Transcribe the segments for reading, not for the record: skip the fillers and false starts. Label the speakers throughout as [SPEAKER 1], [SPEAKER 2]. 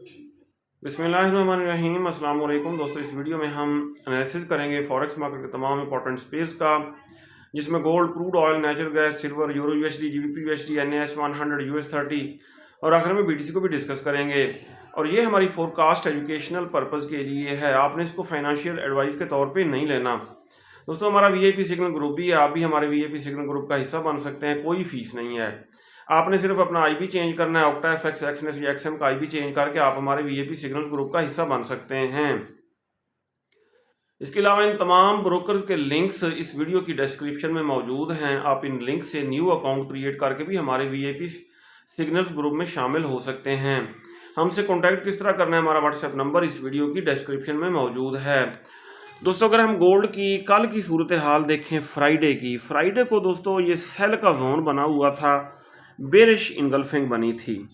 [SPEAKER 1] बिस्मिल्लाहिर्रहमानिर्रहीम। अस्सलाम वालेकुम दोस्तों, इस वीडियो में हम एनालिसिस करेंगे फॉरेक्स मार्केट के तमाम इंपॉर्टेंट स्पेस का, जिसमें gold, crude oil, natural gas, silver, euro USD, GBP USD, NS 100, US 30 और आखिर में बीटीसी को भी डिस्कस करेंगे। और ये हमारी फोरकास्ट एजुकेशनल पर्पज़ के लिए है, आपने इसको फाइनेंशियल एडवाइस के तौर पर नहीं लेना। दोस्तों, हमारा वीआईपी सिग्नल ग्रुप भी है, आप भी हमारे वीआईपी सिग्नल ग्रुप का हिस्सा बन सकते हैं, कोई फीस नहीं है। आपने सिर्फ अपना आईपी चेंज करना है, ऑक्टा एफएक्स एक्सनेस या एक्सएम का आईपी चेंज करके आप हमारे वीआईपी सिग्नल्स ग्रुप का हिस्सा बन सकते हैं। इसके अलावा इन तमाम ब्रोकर्स के लिंक्स इस वीडियो की डिस्क्रिप्शन में मौजूद हैं। आप इन लिंक से न्यू अकाउंट क्रिएट करके भी हमारे वीआईपी सिग्नल्स ग्रुप में शामिल हो सकते हैं। हमसे कॉन्टैक्ट किस तरह करना है, हमारा व्हाट्सएप नंबर इस वीडियो की डिस्क्रिप्शन में मौजूद है। दोस्तों, अगर हम गोल्ड की कल की सूरत हाल देखें, फ्राइडे को दोस्तों ये सेल का जोन बना हुआ था, बेरिश इनगल्फिंग बनी थी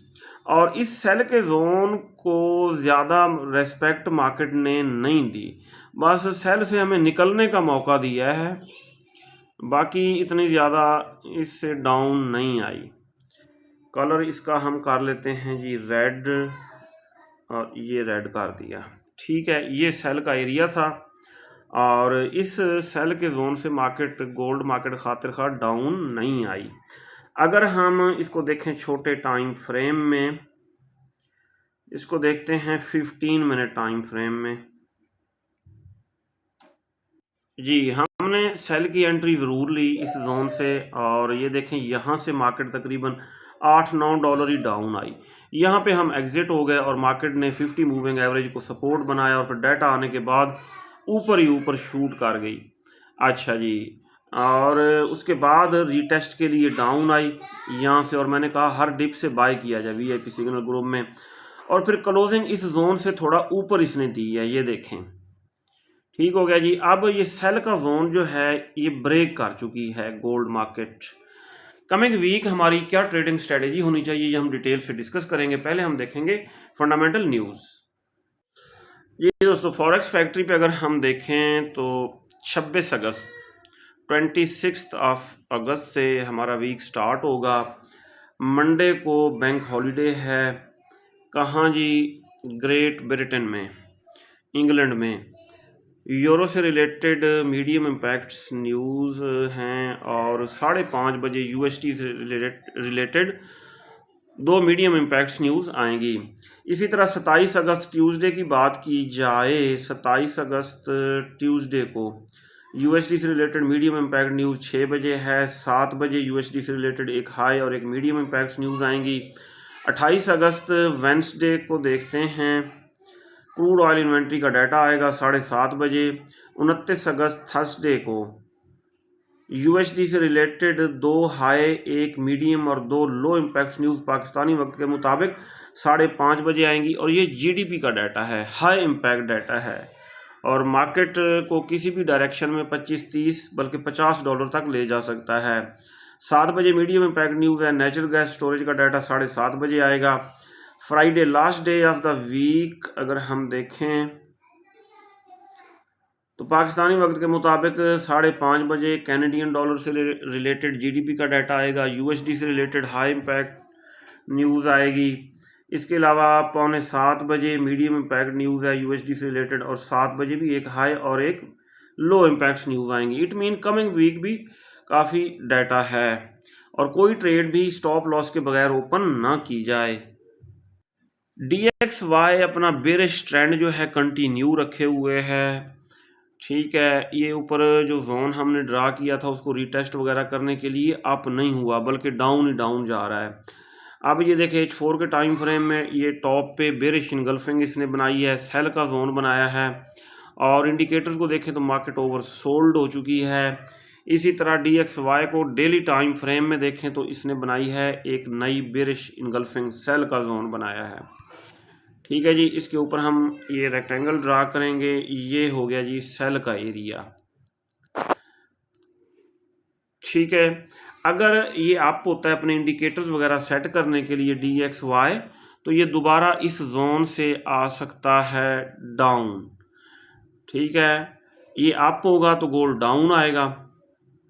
[SPEAKER 1] और इस सेल के जोन को ज़्यादा रेस्पेक्ट मार्केट ने नहीं दी, बस सेल से हमें निकलने का मौका दिया है, बाकी इतनी ज़्यादा इससे डाउन नहीं आई। कलर इसका हम कर लेते हैं जी रेड, और ये रेड कर दिया, ठीक है। ये सेल का एरिया था और इस सेल के जोन से मार्केट, गोल्ड मार्केट खातिर खा डाउन नहीं आई। अगर हम इसको देखें छोटे टाइम फ्रेम में, इसको देखते हैं 15 मिनट टाइम फ्रेम में जी, हमने सेल की एंट्री ज़रूर ली इस जोन से और ये देखें यहाँ से मार्केट तकरीबन $8-9 ही डाउन आई। यहाँ पे हम एग्जिट हो गए और मार्केट ने 50 मूविंग एवरेज को सपोर्ट बनाया और फिर डाटा आने के बाद ऊपर ही ऊपर शूट कर गई। अच्छा जी, और उसके बाद रीटेस्ट के लिए डाउन आई यहाँ से, और मैंने कहा हर डिप से बाय किया जाए वीआईपी सिग्नल ग्रुप में, और फिर क्लोजिंग इस जोन से थोड़ा ऊपर इसने दी है, ये देखें, ठीक हो गया जी। अब ये सेल का जोन जो है ये ब्रेक कर चुकी है गोल्ड मार्केट। कमिंग वीक हमारी क्या ट्रेडिंग स्ट्रेटेजी होनी चाहिए, ये हम डिटेल से डिस्कस करेंगे। पहले हम देखेंगे फंडामेंटल न्यूज़। ये दोस्तों, फॉरेक्स फैक्ट्री पे अगर हम देखें तो 26 अगस्त 26 अगस्त से हमारा वीक स्टार्ट होगा। मंडे को बैंक हॉलीडे है, कहाँ जी, ग्रेट ब्रिटेन में, इंग्लैंड में। यूरो से रिलेटेड मीडियम इम्पैक्ट्स न्यूज़ हैं और 5:30 बजे यूएसडी से रिलेटेड 2 मीडियम इम्पैक्ट्स न्यूज़ आएंगी। इसी तरह 27 अगस्त ट्यूसडे की बात की जाए, 27 अगस्त ट्यूसडे को यूएसडी से रिलेटेड मीडियम इम्पैक्ट न्यूज़ 6 बजे है। 7 बजे यूएसडी से रिलेटेड एक हाई और एक मीडियम इम्पैक्ट्स न्यूज़ आएंगी। 28 अगस्त वेंसडे को देखते हैं, क्रूड ऑयल इन्वेंट्री का डाटा आएगा 7:30 बजे। 29 अगस्त थर्सडे को यूएसडी से रिलेटेड 2 हाई, 1 मीडियम और 2 लो इम्पैक्ट्स न्यूज़ पाकिस्तानी वक्त के मुताबिक 5:30 बजे आएंगी, और ये जीडीपी का डाटा है, हाई इम्पैक्ट डाटा है और मार्केट को किसी भी डायरेक्शन में 25-30 बल्कि $50 तक ले जा सकता है। 7 बजे मीडियम इम्पैक्ट न्यूज़ है, नेचुरल गैस स्टोरेज का डाटा 7:30 बजे आएगा। Friday last day of the week अगर हम देखें तो पाकिस्तानी वक्त के मुताबिक 5:30 बजे कैनेडियन डॉलर से रिलेटेड जीडीपी का डाटा आएगा, यूएसडी से रिलेटेड हाई इम्पैक्ट न्यूज़ आएगी। इसके अलावा 6:45 बजे मीडियम इम्पैक्ट न्यूज़ है यूएसडी से रिलेटेड, और 7 बजे भी एक हाई और एक लो इम्पैक्ट न्यूज़ आएंगी। इट मीन कमिंग वीक भी काफ़ी डाटा है और कोई ट्रेड भी स्टॉप लॉस के बगैर ओपन ना की जाए। DXY अपना बेरिश ट्रेंड जो है कंटिन्यू रखे हुए है, ठीक है। ये ऊपर जो जोन हमने ड्रा किया था उसको रीटेस्ट वगैरह करने के लिए अप नहीं हुआ, बल्कि डाउन ही डाउन जा रहा है। अब ये देखें H4 के टाइम फ्रेम में ये टॉप पे बेरिश इनगल्फिंग इसने बनाई है, सेल का जोन बनाया है, और इंडिकेटर्स को देखें तो मार्केट ओवर सोल्ड हो चुकी है। इसी तरह DXY को डेली टाइम फ्रेम में देखें तो इसने बनाई है एक नई बेरिश इनगल्फिंग सेल का जोन बनाया है, ठीक है जी। इसके ऊपर हम ये रेक्टेंगल ड्रा करेंगे, ये हो गया जी सेल का एरिया, ठीक है। अगर ये अप होता है अपने इंडिकेटर्स वगैरह सेट करने के लिए DXY, तो ये दोबारा इस जोन से आ सकता है डाउन, ठीक है। ये अप होगा तो गोल्ड डाउन आएगा,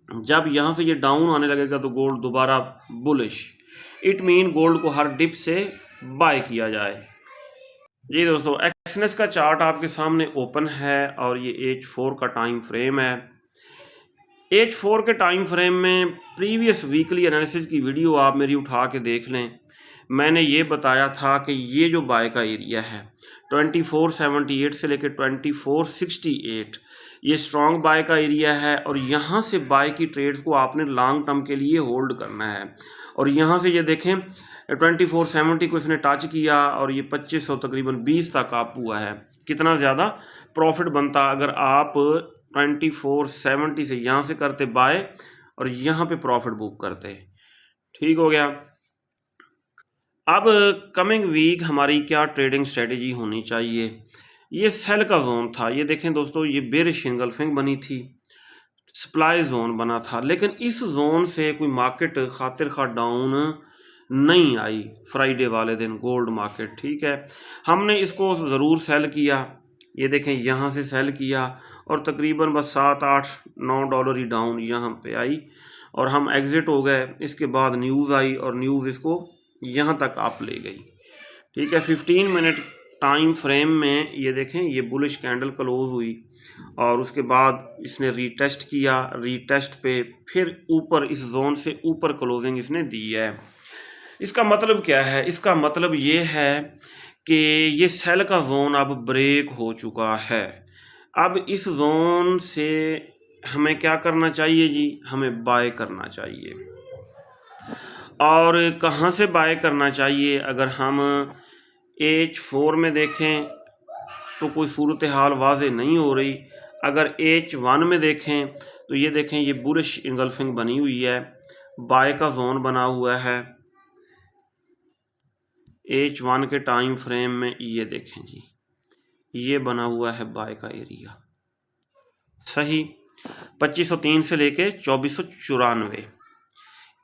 [SPEAKER 1] जब यहाँ से ये डाउन आने लगेगा तो गोल्ड दोबारा बुलिश। इट मीन गोल्ड को हर डिप से बाय किया जाए। जी दोस्तों, एक्सनेस का चार्ट आपके सामने ओपन है और ये H4 का टाइम फ्रेम है। H4 के टाइम फ्रेम में प्रीवियस वीकली एनालिसिस की वीडियो आप मेरी उठा के देख लें। मैंने ये बताया था कि ये जो बाय का एरिया है 2478 से लेकर 2468, ये स्ट्रॉन्ग बाय का एरिया है और यहाँ से बाय की ट्रेड्स को आपने लॉन्ग टर्म के लिए होल्ड करना है। और यहाँ से ये देखें 2470 को इसने टच किया और ये 2500 तकरीबन 20 तक अप हुआ है। कितना ज़्यादा प्रॉफिट बनता अगर आप 2470 से यहाँ से करते बाय और यहाँ पे प्रॉफिट बुक करते। ठीक हो गया। अब कमिंग वीक हमारी क्या ट्रेडिंग स्ट्रेटेजी होनी चाहिए। ये सेल का जोन था, ये देखें दोस्तों, ये बेरिश इंगल्फिंग बनी थी, सप्लाई जोन बना था, लेकिन इस जोन से कोई मार्केट खातिर खा डाउन नहीं आई फ्राइडे वाले दिन गोल्ड मार्केट। ठीक है, हमने इसको ज़रूर सेल किया। ये देखें यहाँ से सेल किया और तकरीबन बस 7-8-9 डॉलर ही डाउन यहाँ पे आई और हम एग्ज़िट हो गए। इसके बाद न्यूज़ आई और न्यूज़ इसको यहाँ तक आप ले गई। ठीक है, 15 मिनट टाइम फ्रेम में ये देखें, ये बुलिश कैंडल क्लोज हुई और उसके बाद इसने रीटेस्ट किया, रीटेस्ट पे फिर ऊपर इस जोन से ऊपर क्लोजिंग इसने दी है। इसका मतलब क्या है? इसका मतलब ये है कि ये सेल का जोन अब ब्रेक हो चुका है। अब इस जोन से हमें क्या करना चाहिए जी? हमें बाय करना चाहिए। और कहाँ से बाय करना चाहिए? अगर हम H4 में देखें तो कोई सूरत हाल वाज़े नहीं हो रही। अगर H1 में देखें तो ये देखें, ये बुलिश इंगल्फिंग बनी हुई है, बाय का जोन बना हुआ है। H1 के टाइम फ्रेम में ये देखें जी, ये बना हुआ है बाय का एरिया, सही 2503 से लेके 2494।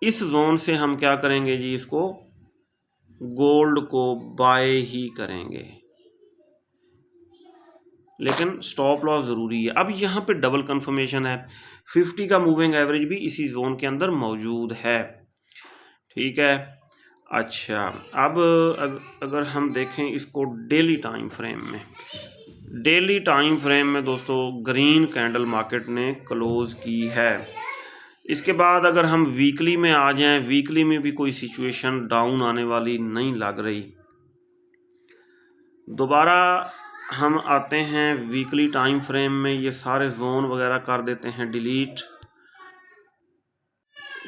[SPEAKER 1] इस जोन से हम क्या करेंगे जी? इसको गोल्ड को बाय ही करेंगे, लेकिन स्टॉप लॉस ज़रूरी है। अब यहाँ पे डबल कंफर्मेशन है, 50 का मूविंग एवरेज भी इसी जोन के अंदर मौजूद है। ठीक है, अच्छा, अब अगर हम देखें इसको डेली टाइम फ्रेम में, डेली टाइम फ्रेम में दोस्तों ग्रीन कैंडल मार्केट ने क्लोज की है। इसके बाद अगर हम वीकली में आ जाएं, वीकली में भी कोई सिचुएशन डाउन आने वाली नहीं लग रही। दोबारा हम आते हैं वीकली टाइम फ्रेम में, ये सारे जोन वगैरह कर देते हैं डिलीट।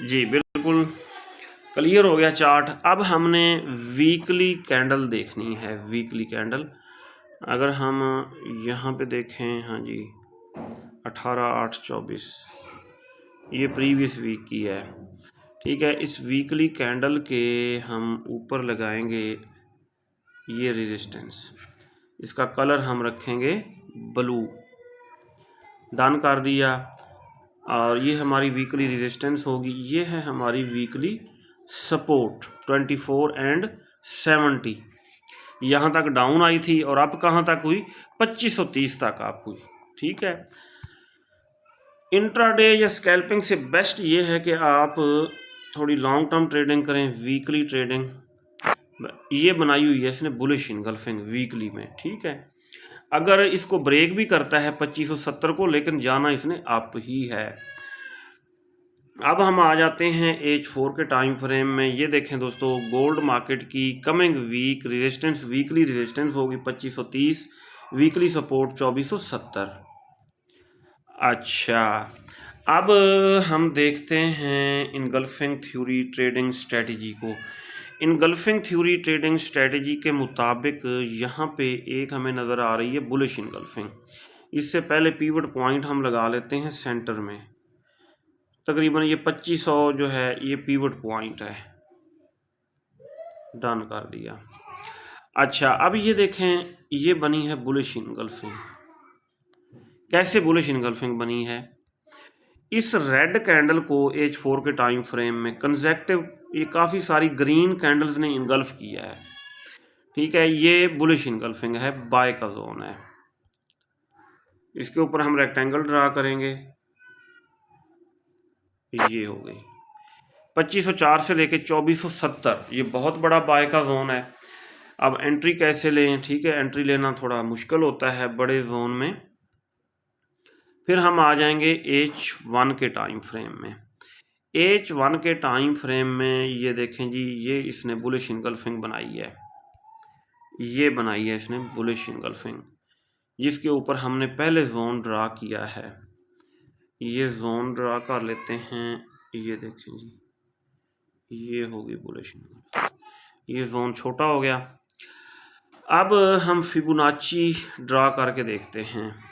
[SPEAKER 1] जी बिल्कुल क्लियर हो गया चार्ट। अब हमने वीकली कैंडल देखनी है, वीकली कैंडल। अगर हम यहाँ पे देखें, हाँ जी 18/8/24, ये प्रीवियस वीक की है। ठीक है, इस वीकली कैंडल के हम ऊपर लगाएंगे ये रेजिस्टेंस, इसका कलर हम रखेंगे ब्लू। डन कर दिया और ये हमारी वीकली रेजिस्टेंस होगी। ये है हमारी वीकली सपोर्ट 24 एंड 70। यहाँ तक डाउन आई थी और अब कहाँ तक हुई? 2530 तक आप हुई। ठीक है, इंट्राडे या स्कैल्पिंग से बेस्ट ये है कि आप थोड़ी लॉन्ग टर्म ट्रेडिंग करें। वीकली ट्रेडिंग ये बनाई हुई है इसने बुलिश इंगल्फिंग वीकली में। ठीक है, अगर इसको ब्रेक भी करता है 2570 को, लेकिन जाना इसने अप ही है। अब हम आ जाते हैं H4 के टाइम फ्रेम में। ये देखें दोस्तों, गोल्ड मार्केट की coming week resistance, weekly resistance होगी 2530, वीकली सपोर्ट 2470। अच्छा, अब हम देखते हैं इनगल्फिंग थ्योरी ट्रेडिंग स्ट्रेटजी को। इनगल्फिंग थ्योरी ट्रेडिंग स्ट्रेटजी के मुताबिक यहाँ पे एक हमें नज़र आ रही है बुलिश इनगल्फिंग। इससे पहले पीवट पॉइंट हम लगा लेते हैं सेंटर में, तकरीबन ये 2500 जो है ये पीवट पॉइंट है। डन कर दिया। अच्छा, अब ये देखें, ये बनी है बुलिश इनगल्फिंग। कैसे बुलिश इनगल्फिंग बनी है? इस रेड कैंडल को H4 के टाइम फ्रेम में कंसेक्टिव ये काफ़ी सारी ग्रीन कैंडल्स ने इनगल्फ किया है। ठीक है, ये बुलिश इनगल्फिंग है, बाय का जोन है। इसके ऊपर हम रेक्टेंगल ड्रा करेंगे, ये हो गई 2504 से लेके 2470, ये बहुत बड़ा बाय का जोन है। अब एंट्री कैसे लें, ठीक है, एंट्री लेना थोड़ा मुश्किल होता है बड़े जोन में। फिर हम आ जाएंगे H1 के टाइम फ्रेम में। H1 के टाइम फ्रेम में ये देखें जी, ये इसने बुलिश इंगल्फिंग बनाई है, ये बनाई है इसने बुलिश इंगल्फिंग, जिसके ऊपर हमने पहले जोन ड्रा किया है। ये जोन ड्रा कर लेते हैं, ये देखें जी, ये होगी बुलिश इंगल्फिंग, ये जोन छोटा हो गया। अब हम फिबोनाची ड्रा करके देखते हैं।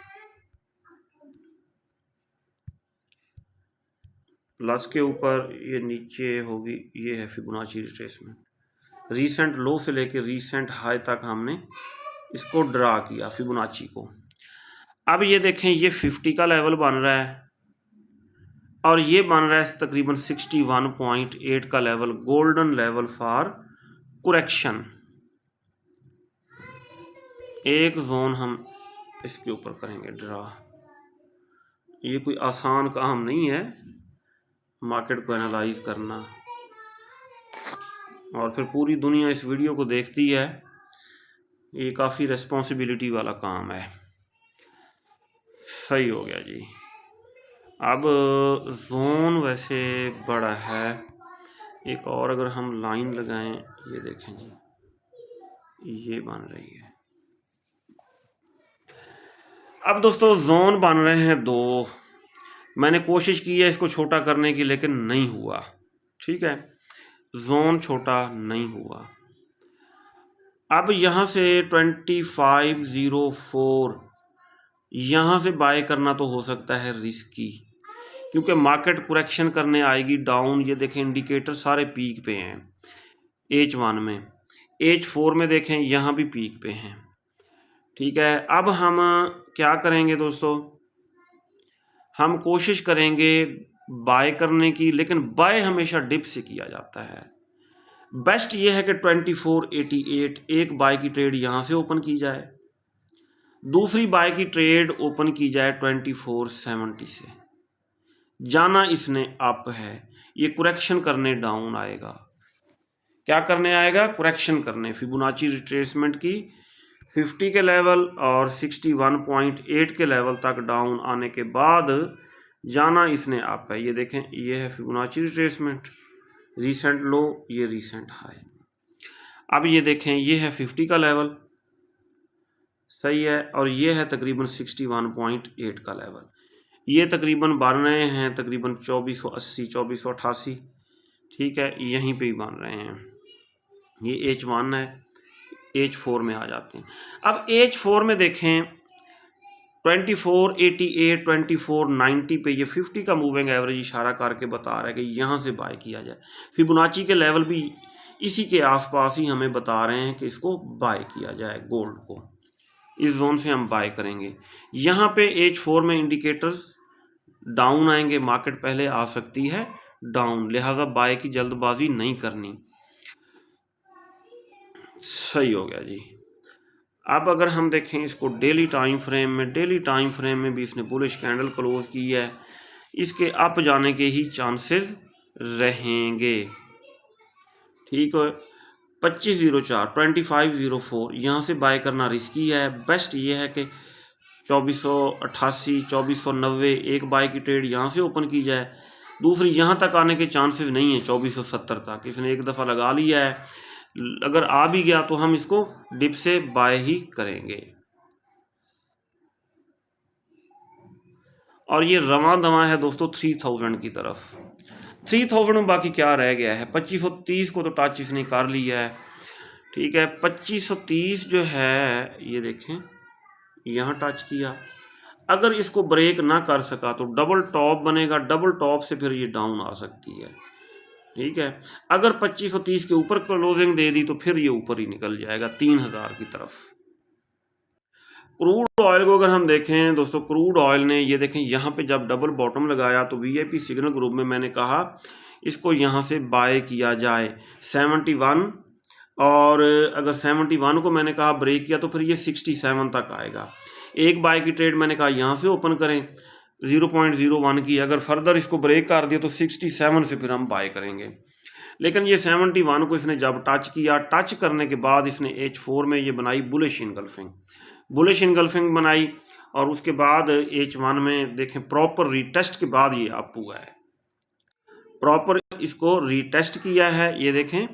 [SPEAKER 1] प्लस के ऊपर ये नीचे होगी, ये है फिबोनाची रिट्रेसमेंट, रीसेंट लो से लेके रीसेंट हाई तक हमने इसको ड्रा किया फिबोनाची को। अब ये देखें, ये 50 का लेवल बन रहा है और ये बन रहा है तकरीबन 61.8 का level, golden level for correction. एक जोन हम इसके ऊपर करेंगे ड्रा। ये कोई आसान काम नहीं है मार्केट को एनालाइज करना, और फिर पूरी दुनिया इस वीडियो को देखती है, ये काफ़ी रिस्पॉन्सिबिलिटी वाला काम है। सही हो गया जी। अब जोन वैसे बड़ा है, एक और अगर हम लाइन लगाएं, ये देखें जी, ये बन रही है। अब दोस्तों जोन बन रहे हैं दो, मैंने कोशिश की है इसको छोटा करने की लेकिन नहीं हुआ, ठीक है, जोन छोटा नहीं हुआ। अब यहाँ से 2504 यहाँ से बाय करना तो हो सकता है रिस्की, क्योंकि मार्केट करेक्शन करने आएगी डाउन। ये देखें इंडिकेटर सारे पीक पे हैं H1 में, H4 में देखें यहाँ भी पीक पे हैं, ठीक है। अब हम क्या करेंगे दोस्तों, हम कोशिश करेंगे बाय करने की, लेकिन बाय हमेशा डिप से किया जाता है। बेस्ट ये है कि 2488 एक बाय की ट्रेड यहाँ से ओपन की जाए, दूसरी बाय की ट्रेड ओपन की जाए 2470 से। जाना इसने अप है, ये करेक्शन करने डाउन आएगा। क्या करने आएगा, करेक्शन करने, फिबोनाची रिट्रेसमेंट की 50 के लेवल और 61.8 के लेवल तक डाउन आने के बाद जाना इसने अप है। ये देखें, ये है फिबोनाची रिट्रेसमेंट, रीसेंट लो, ये रीसेंट हाई। अब ये देखें, ये है 50 का लेवल, सही है, और ये है तकरीबन 61.8 का लेवल। ये तकरीबन बन रहे हैं तकरीबन 2480 2488, ठीक है, यहीं पे ही बन रहे हैं। ये H1 है, H4 में आ जाते हैं। अब H4 में देखें 2488 2490 पे ये 50 का मूविंग एवरेज इशारा करके बता रहा है कि यहाँ से बाय किया जाए। फिबोनाची के लेवल भी इसी के आसपास ही हमें बता रहे हैं कि इसको बाय किया जाए, गोल्ड को इस जोन से हम बाय करेंगे। यहाँ पे H4 में इंडिकेटर्स डाउन आएंगे, मार्केट पहले आ सकती है डाउन, लिहाजा बाय की जल्दबाजी नहीं करनी। सही हो गया जी। अब अगर हम देखें इसको डेली टाइम फ्रेम में, डेली टाइम फ्रेम में भी इसने बुलिश कैंडल क्लोज की है, इसके अप जाने के ही चांसेस रहेंगे, ठीक है। 2504 2504 यहाँ से बाय करना रिस्की है। बेस्ट ये है कि 2488 2490 एक बाय की ट्रेड यहाँ से ओपन की जाए, दूसरी यहाँ तक आने के चांसेस नहीं है 2470 तक, इसने एक दफ़ा लगा लिया है, अगर आ भी गया तो हम इसको डिप से बाय ही करेंगे। और ये रवां दवा है दोस्तों 3000 की तरफ। 3000 में बाकी क्या रह गया है, 2530 को तो टच इसने कर लिया है, ठीक है। 2530 जो है, ये देखें यहाँ टच किया, अगर इसको ब्रेक ना कर सका तो डबल टॉप बनेगा, डबल टॉप से फिर ये डाउन आ सकती है, ठीक है। अगर 2530 के ऊपर क्लोजिंग दे दी तो फिर ये ऊपर ही निकल जाएगा 3000 की तरफ। क्रूड ऑयल को अगर हम देखें दोस्तों, क्रूड ऑयल ने ये देखें यहाँ पे जब डबल बॉटम लगाया तो वीआईपी सिग्नल ग्रुप में मैंने कहा इसको यहाँ से बाय किया जाए 71, और अगर 71 को मैंने कहा ब्रेक किया तो फिर ये 67 तक आएगा। एक बाय की ट्रेड मैंने कहा यहाँ से ओपन करें 0.01 की, अगर फर्दर इसको ब्रेक कर दिया तो 67 से फिर हम बाय करेंगे। लेकिन ये 71 को इसने जब टच किया, टच करने के बाद इसने H4 में ये बनाई बुलिश इनगल्फिंग बनाई, और उसके बाद H1 में देखें प्रॉपर रीटेस्ट के बाद ये अप हुआ है, प्रॉपर इसको रीटेस्ट किया है, ये देखें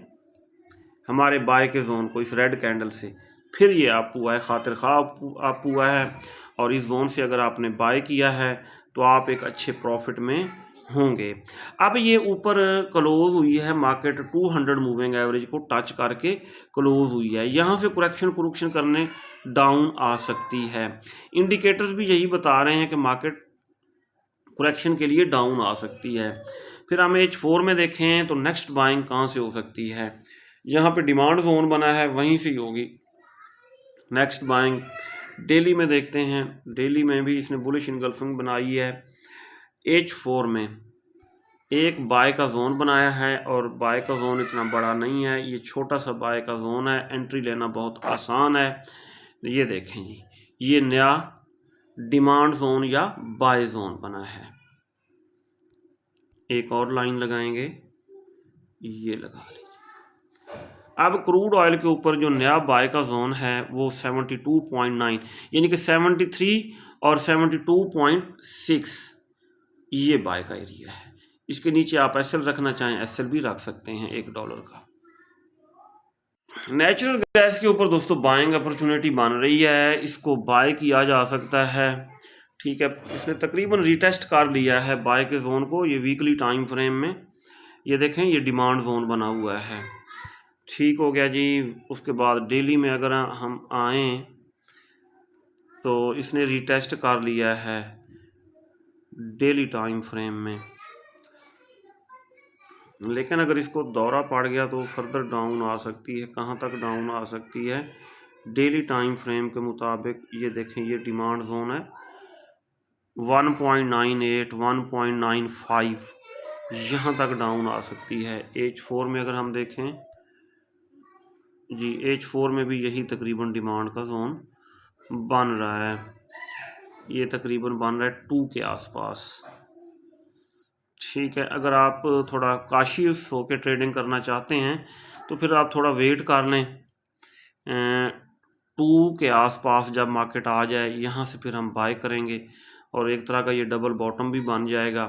[SPEAKER 1] हमारे बाय के जोन को इस रेड कैंडल से, फिर ये अप हुआ है, खातिर खा अप हुआ है, और इस जोन से अगर आपने बाय किया है तो आप एक अच्छे प्रॉफिट में होंगे। अब ये ऊपर क्लोज हुई है, मार्केट 200 मूविंग एवरेज को टच करके क्लोज हुई है, यहाँ से कुरेक्शन करने डाउन आ सकती है। इंडिकेटर्स भी यही बता रहे हैं कि मार्केट कुरेक्शन के लिए डाउन आ सकती है। फिर हम H4 में देखें तो नेक्स्ट बाइंग कहाँ से हो सकती है, यहाँ पे डिमांड जोन बना है वहीं से ही होगी नेक्स्ट बाइंग। डेली में देखते हैं, डेली में भी इसने बुलिश इनगल्फिंग बनाई है, H4 में एक बाय का जोन बनाया है, और बाय का जोन इतना बड़ा नहीं है, ये छोटा सा बाय का जोन है, एंट्री लेना बहुत आसान है। ये देखें जी, ये नया डिमांड जोन या बाय जोन बना है। एक और लाइन लगाएंगे, ये लगा लीजिए। अब क्रूड ऑयल के ऊपर जो नया बाय का जोन है वो 72.9 यानी कि 73 और 72.6 ये बाय का एरिया है। इसके नीचे आप एसएल रखना चाहें एसएल भी रख सकते हैं $1 का। नेचुरल गैस के ऊपर दोस्तों बाइंग अपॉर्चुनिटी बन रही है, इसको बाय किया जा सकता है, ठीक है। इसने तकरीबन रीटेस्ट कर लिया है बाय के जोन को, ये वीकली टाइम फ्रेम में, ये देखें ये डिमांड जोन बना हुआ है, ठीक हो गया जी। उसके बाद डेली में अगर हम आए तो इसने रीटेस्ट कर लिया है डेली टाइम फ्रेम में, लेकिन अगर इसको दौरा पड़ गया तो फर्दर डाउन आ सकती है। कहाँ तक डाउन आ सकती है, डेली टाइम फ्रेम के मुताबिक ये देखें ये डिमांड जोन है 1.98 1.95 यहाँ तक डाउन आ सकती है। H4 में अगर हम देखें जी, H4 में भी यही तकरीबन डिमांड का जोन बन रहा है, ये तकरीबन बन रहा है 2 के आसपास, ठीक है। अगर आप थोड़ा काशियस होकर ट्रेडिंग करना चाहते हैं तो फिर आप थोड़ा वेट कर लें, 2 के आसपास जब मार्केट आ जाए यहाँ से फिर हम बाय करेंगे, और एक तरह का ये डबल बॉटम भी बन जाएगा,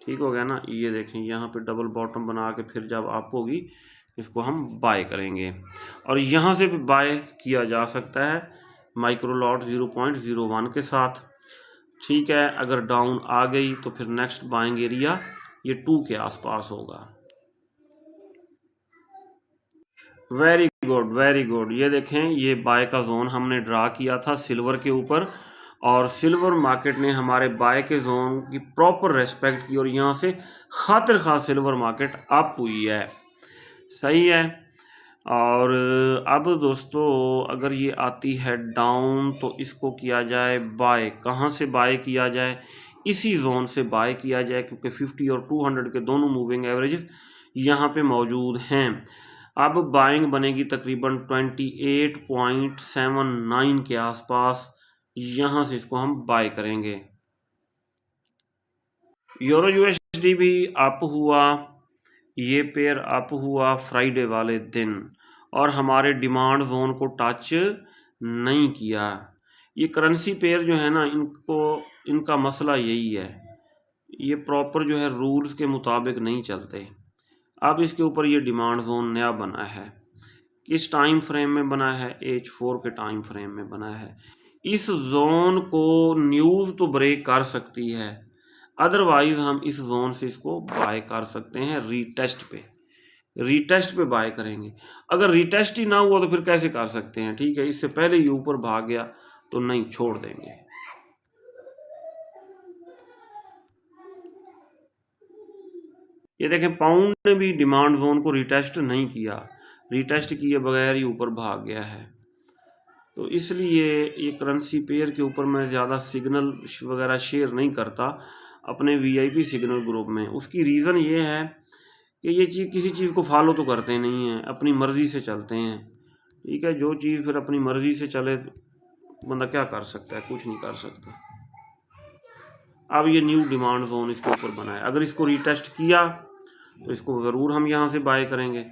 [SPEAKER 1] ठीक हो गया ना। ये देखें यहाँ पे डबल बॉटम बना के फिर जब आप होगी इसको हम बाय करेंगे, और यहाँ से भी बाय किया जा सकता है माइक्रो लॉट 0.01 के साथ, ठीक है। अगर डाउन आ गई तो फिर नेक्स्ट बाइंग एरिया ये 2 के आसपास होगा। वेरी गुड वेरी गुड, ये देखें ये बाय का जोन हमने ड्रा किया था सिल्वर के ऊपर, और सिल्वर मार्केट ने हमारे बाय के जोन की प्रॉपर रेस्पेक्ट की, और यहाँ से खातिर खास सिल्वर मार्केट अप हुई है, सही है। और अब दोस्तों अगर ये आती है डाउन तो इसको किया जाए बाय, कहाँ से बाय किया जाए, इसी जोन से बाय किया जाए, क्योंकि 50 और 200 के दोनों मूविंग एवरेजेस यहाँ पे मौजूद हैं। अब बाइंग बनेगी तकरीबन 28.79 के आसपास, यहाँ से इसको हम बाय करेंगे। यूरो यूएसडी भी अप हुआ, ये पेयर अप हुआ फ्राइडे वाले दिन, और हमारे डिमांड जोन को टच नहीं किया। ये करेंसी पेयर जो है ना, इनका मसला यही है, ये प्रॉपर जो है रूल्स के मुताबिक नहीं चलते। अब इसके ऊपर ये डिमांड जोन नया बना है, किस टाइम फ्रेम में बना है, H4 के टाइम फ्रेम में बना है। इस जोन को न्यूज़ तो ब्रेक कर सकती है, अदरवाइज हम इस जोन से इसको बाय कर सकते हैं रीटेस्ट पे बाय करेंगे। अगर रीटेस्ट ही ना हुआ तो फिर कैसे कर सकते हैं, ठीक है। इससे पहले ये ऊपर भाग गया तो नहीं, छोड़ देंगे। ये देखें पाउंड ने भी डिमांड जोन को रीटेस्ट नहीं किया, रीटेस्ट किए बगैर ही ऊपर भाग गया है। तो इसलिए ये करेंसी पेयर के ऊपर मैं ज़्यादा सिग्नल वगैरह शेयर नहीं करता अपने VIP सिग्नल ग्रुप में। उसकी रीज़न ये है कि ये चीज़ किसी चीज़ को फॉलो तो करते नहीं हैं, अपनी मर्ज़ी से चलते हैं, ठीक है। जो चीज़ फिर अपनी मर्ज़ी से चले बंदा क्या कर सकता है, कुछ नहीं कर सकता। अब ये न्यू डिमांड जोन इसके ऊपर बना है, अगर इसको रीटेस्ट किया तो इसको ज़रूर हम यहाँ से बाय करेंगे।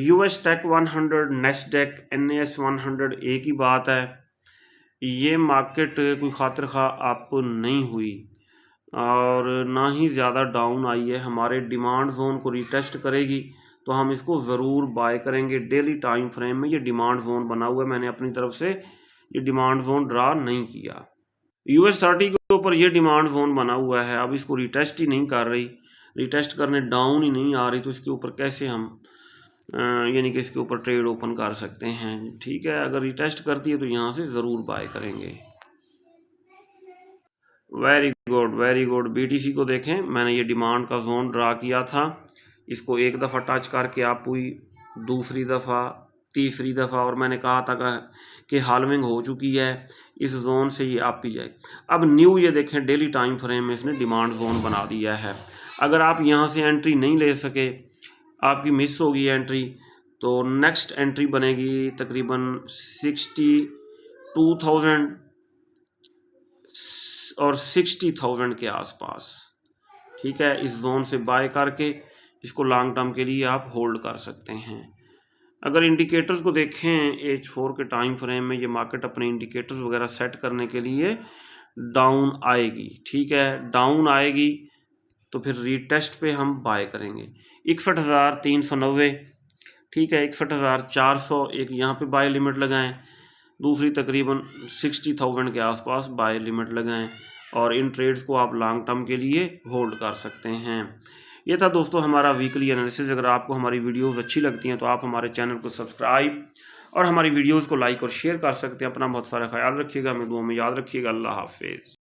[SPEAKER 1] US टेक 100, नेस्डेक, NAS 100 एक ही बात है। ये मार्केट कोई खातिर खा अप नहीं हुई और ना ही ज़्यादा डाउन आई है। हमारे डिमांड जोन को रिटेस्ट करेगी तो हम इसको ज़रूर बाय करेंगे। डेली टाइम फ्रेम में ये डिमांड जोन बना हुआ है, मैंने अपनी तरफ से ये डिमांड जोन ड्रा नहीं किया। US 30 के ऊपर ये डिमांड जोन बना हुआ है, अब इसको रिटेस्ट ही नहीं कर रही, रिटेस्ट करने डाउन ही नहीं आ रही, तो इसके ऊपर कैसे हम यानी कि इसके ऊपर ट्रेड ओपन कर सकते हैं। ठीक है, अगर रिटेस्ट करती है तो यहाँ से ज़रूर बाय करेंगे। Very good, very good. BTC को देखें, मैंने ये डिमांड का जोन ड्रा किया था, इसको एक दफ़ा टच करके आप हुई, दूसरी दफ़ा, तीसरी दफ़ा, और मैंने कहा था कि हालविंग हो चुकी है, इस जोन से ये आप ही जाए। अब न्यू ये देखें डेली टाइम फ्रेम में इसने डिमांड जोन बना दिया है। अगर आप यहाँ से एंट्री नहीं ले सके, आपकी मिस होगी एंट्री, तो नेक्स्ट एंट्री बनेगी तकरीबन 62,000 और 60,000 के आसपास। ठीक है, इस जोन से बाय करके इसको लॉन्ग टर्म के लिए आप होल्ड कर सकते हैं। अगर इंडिकेटर्स को देखें H4 के टाइम फ्रेम में, ये मार्केट अपने इंडिकेटर्स वगैरह सेट करने के लिए डाउन आएगी। ठीक है, डाउन आएगी तो फिर रीटेस्ट पे हम बाय करेंगे। 61,390, ठीक है, 61,400 एक यहाँ पे बाय लिमिट लगाएं, दूसरी तकरीबन 60,000 के आसपास बाय लिमिट लगाएं और इन ट्रेड्स को आप लॉन्ग टर्म के लिए होल्ड कर सकते हैं। ये था दोस्तों हमारा वीकली एनालिसिस। अगर आपको हमारी वीडियोस अच्छी लगती हैं तो आप हमारे चैनल को सब्सक्राइब और हमारी वीडियोस को लाइक और शेयर कर सकते हैं। अपना बहुत सारा ख्याल रखिएगा, हमें दुआ में याद रखिएगा। अल्लाह हाफिज़।